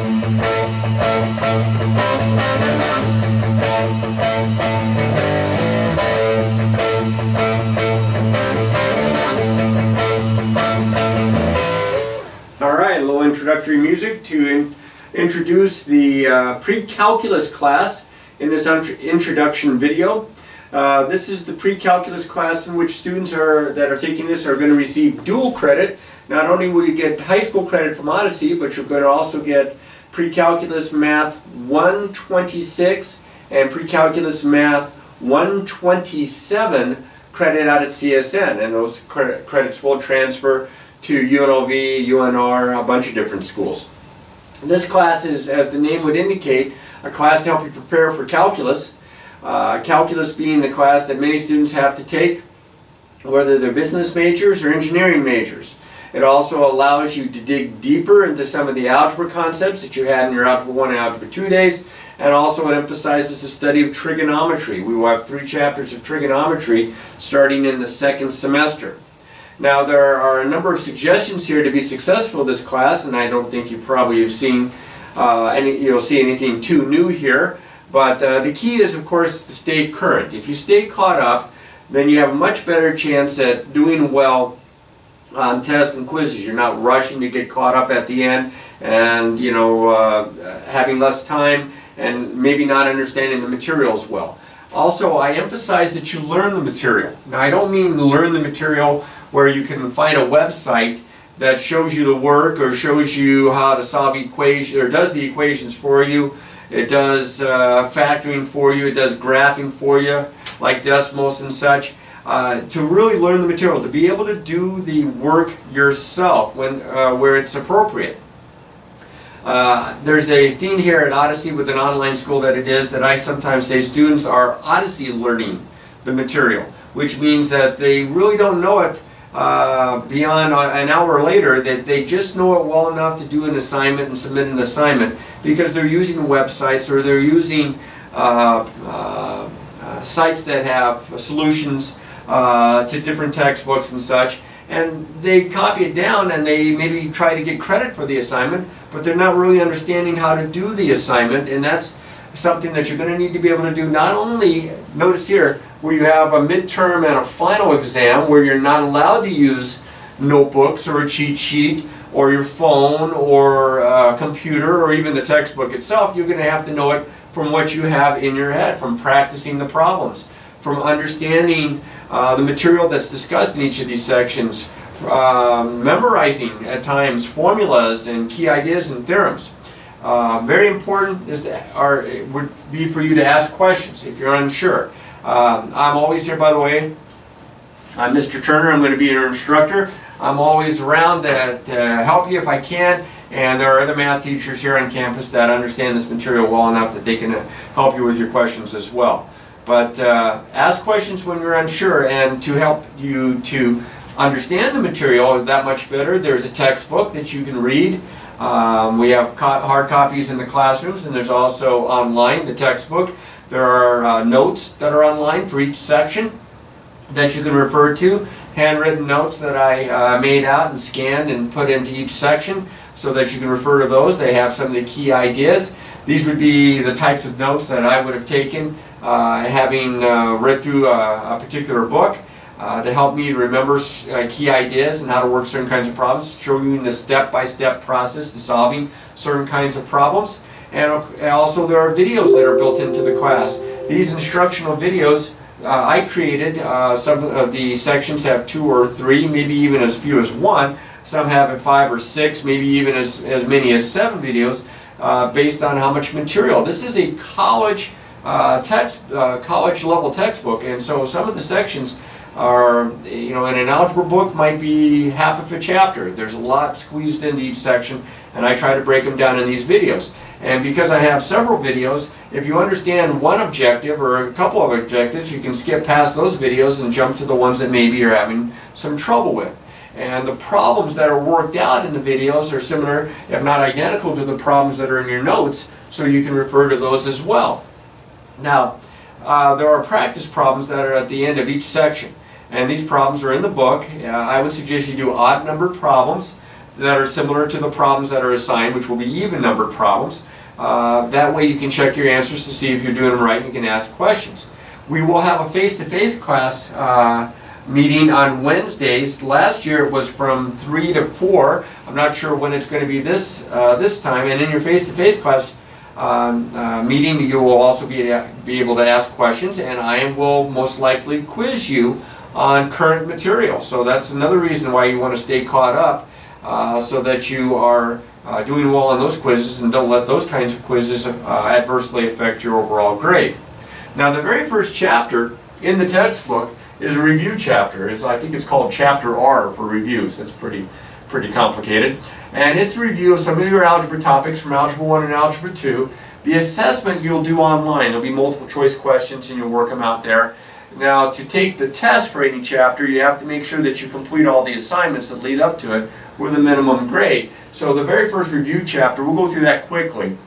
Alright, a little introductory music to introduce the pre-calculus class in this introduction video. This is the pre-calculus class in which students that are taking this are going to receive dual credit. Not only will you get high school credit from Odyssey, but you're going to also get pre-calculus math 126 and pre-calculus math 127 credit out at CSN, and those credits will transfer to UNLV, UNR, a bunch of different schools. This class is, as the name would indicate, a class to help you prepare for calculus. Calculus being the class that many students have to take, whether they're business majors or engineering majors. It also allows you to dig deeper into some of the algebra concepts that you had in your Algebra 1 and Algebra 2 days, and also it emphasizes the study of trigonometry. We will have 3 chapters of trigonometry starting in the second semester. Now there are a number of suggestions here to be successful in this class, and I don't think you probably have seen you'll see anything too new here. But the key is, of course, to stay current. If you stay caught up, then you have a much better chance at doing well on tests and quizzes. You're not rushing to get caught up at the end and, you know, having less time and maybe not understanding the materials well. Also, I emphasize that you learn the material. Now, I don't mean learn the material where you can find a website that shows you the work or shows you how to solve equations or does the equations for you. It does factoring for you. It does graphing for you, like decimals and such. To really learn the material, to be able to do the work yourself where it's appropriate. There's a theme here at Odyssey with an online school that it is that I sometimes say students are Odyssey learning the material, which means that they really don't know it beyond an hour later, that they just know it well enough to do an assignment and submit an assignment because they're using websites or they're using sites that have solutions to different textbooks and such, and they copy it down and they maybe try to get credit for the assignment, but they're not really understanding how to do the assignment, and that's something that you're going to need to be able to do. Not only, notice here, where you have a midterm and a final exam where you're not allowed to use notebooks or a cheat sheet or your phone or a computer or even the textbook itself. You're going to have to know it from what you have in your head, from practicing the problems, from understanding the material that's discussed in each of these sections, memorizing at times formulas and key ideas and theorems. Very important would be for you to ask questions if you're unsure. I'm always here, by the way. I'm Mr. Turner. I'm going to be your instructor. I'm always around to help you if I can, and there are other math teachers here on campus that understand this material well enough that they can help you with your questions as well. But ask questions when you're unsure, and to help you to understand the material that much better, there's a textbook that you can read. We have hard copies in the classrooms, and there's also online the textbook. There are notes that are online for each section that you can refer to, handwritten notes that I made out and scanned and put into each section so that you can refer to those. They have some of the key ideas. These would be the types of notes that I would have taken having read through a particular book to help me to remember key ideas and how to work certain kinds of problems, showing you the step-by-step process to solving certain kinds of problems. And also there are videos that are built into the class. These instructional videos I created, some of the sections have 2 or 3, maybe even as few as 1. Some have 5 or 6, maybe even as many as 7 videos based on how much material. This is a college college level textbook, and so some of the sections are, you know, in an algebra book might be half of a chapter. There's a lot squeezed into each section, and I try to break them down in these videos. And because I have several videos, if you understand one objective or a couple of objectives, you can skip past those videos and jump to the ones that maybe you're having some trouble with. And the problems that are worked out in the videos are similar, if not identical, to the problems that are in your notes, so you can refer to those as well. Now, there are practice problems that are at the end of each section, and these problems are in the book. I would suggest you do odd-numbered problems that are similar to the problems that are assigned, which will be even-numbered problems. That way you can check your answers to see if you're doing them right, and you can ask questions. We will have a face-to-face class meeting on Wednesdays. Last year it was from 3 to 4. I'm not sure when it's going to be this time. And in your face-to-face class meeting, you will also be able to ask questions, and I will most likely quiz you on current material. So that's another reason why you want to stay caught up, so that you are doing well on those quizzes and don't let those kinds of quizzes adversely affect your overall grade. Now, the very first chapter in the textbook is a review chapter. I think it's called Chapter R for reviews. That's pretty complicated. And it's a review of some of your algebra topics from Algebra 1 and Algebra 2. The assessment you'll do online. There'll be multiple choice questions and you'll work them out there. Now, to take the test for any chapter, you have to make sure that you complete all the assignments that lead up to it with a minimum grade. So the very first review chapter, we'll go through that quickly.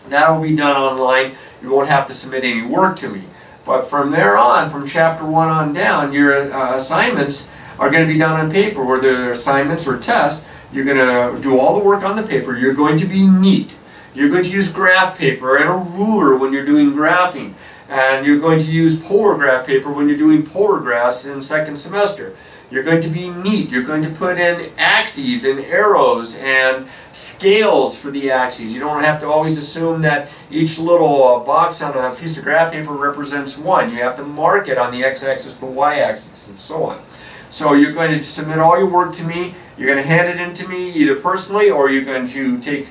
That will be done online. You won't have to submit any work to me. But from there on, from Chapter 1 on down, your assignments are going to be done on paper, whether they're assignments or tests. You're going to do all the work on the paper. You're going to be neat. You're going to use graph paper and a ruler when you're doing graphing. And you're going to use polar graph paper when you're doing polar graphs in second semester. You're going to be neat. You're going to put in axes and arrows and scales for the axes. You don't have to always assume that each little box on a piece of graph paper represents one. You have to mark it on the x-axis, the y-axis, and so on. So you're going to submit all your work to me. You're going to hand it in to me either personally, or you're going to take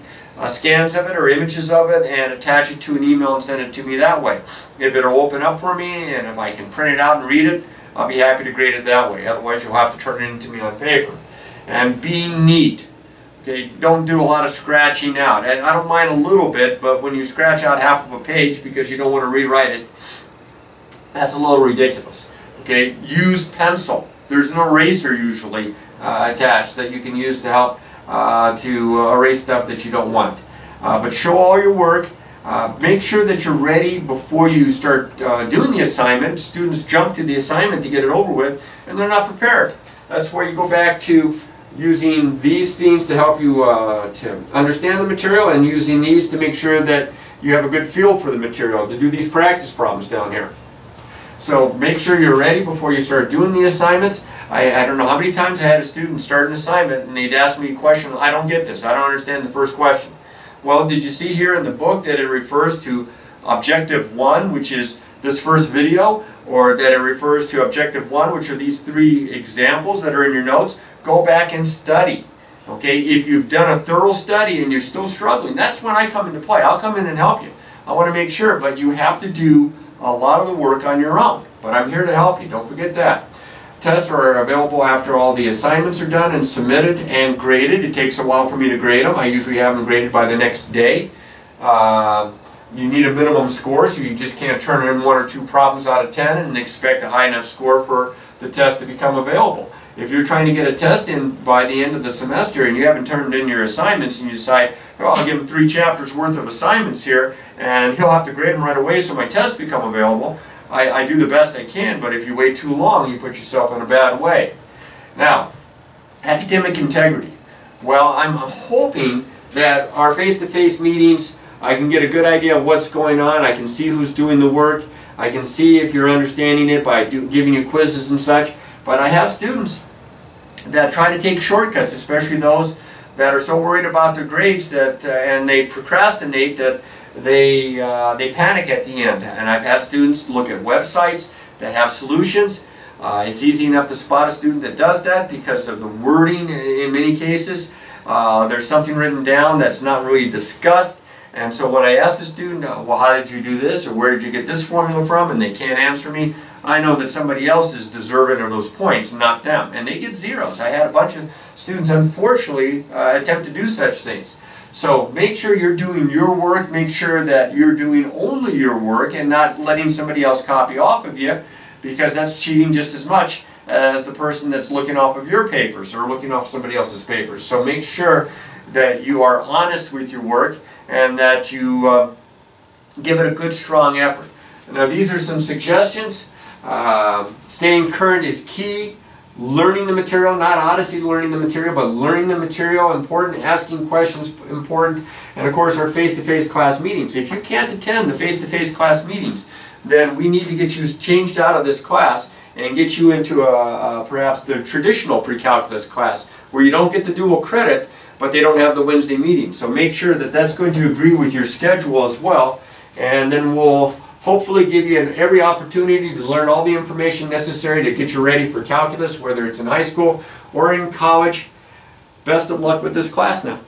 scans of it or images of it and attach it to an email and send it to me that way. If it'll open up for me and if I can print it out and read it, I'll be happy to grade it that way. Otherwise, you'll have to turn it into me on paper. And be neat. Okay, don't do a lot of scratching out. And I don't mind a little bit, but when you scratch out half of a page because you don't want to rewrite it, that's a little ridiculous. Okay, use pencil. There's an eraser usually attached that you can use to help to erase stuff that you don't want. But show all your work. Make sure that you're ready before you start doing the assignment. Students jump to the assignment to get it over with, and they're not prepared. That's where you go back to using these things to help you to understand the material, and using these to make sure that you have a good feel for the material, to do these practice problems down here. So make sure you're ready before you start doing the assignments. I don't know how many times I had a student start an assignment and they'd ask me a question, I don't get this, I don't understand the first question. Well, did you see here in the book that it refers to Objective 1, which is this first video, or that it refers to Objective 1, which are these 3 examples that are in your notes? Go back and study. Okay, if you've done a thorough study and you're still struggling, that's when I come into play. I'll come in and help you. I want to make sure, but you have to do a lot of the work on your own. But I'm here to help you, don't forget that. Tests are available after all the assignments are done and submitted and graded. It takes a while for me to grade them. I usually have them graded by the next day. You need a minimum score, so you just can't turn in 1 or 2 problems out of 10 and expect a high enough score for the test to become available. If you're trying to get a test in by the end of the semester and you haven't turned in your assignments and you decide, oh, I'll give him 3 chapters worth of assignments here and he'll have to grade them right away so my tests become available, I do the best I can, but if you wait too long, you put yourself in a bad way. Now, academic integrity. Well, I'm hoping that our face-to-face meetings, I can get a good idea of what's going on. I can see who's doing the work. I can see if you're understanding it by giving you quizzes and such. But I have students that try to take shortcuts, especially those that are so worried about their grades that and they procrastinate that they panic at the end. And I've had students look at websites that have solutions. It's easy enough to spot a student that does that because of the wording in many cases. There's something written down that's not really discussed. And so when I ask the student, well, how did you do this, or where did you get this formula from, and they can't answer me, I know that somebody else is deserving of those points, not them. And they get zeros. I had a bunch of students, unfortunately, attempt to do such things. So make sure you're doing your work. Make sure that you're doing only your work and not letting somebody else copy off of you, because that's cheating just as much as the person that's looking off of your papers or looking off somebody else's papers. So make sure that you are honest with your work and that you give it a good, strong effort. Now, these are some suggestions. Staying current is key. learning the material, not Odyssey learning the material, but learning the material, important, asking questions, important, and of course our face-to-face class meetings. If you can't attend the face-to-face class meetings, then we need to get you changed out of this class and get you into perhaps the traditional pre-calculus class where you don't get the dual credit, but they don't have the Wednesday meeting. So make sure that that's going to agree with your schedule as well, and then we'll hopefully give you every opportunity to learn all the information necessary to get you ready for calculus, whether it's in high school or in college. Best of luck with this class now.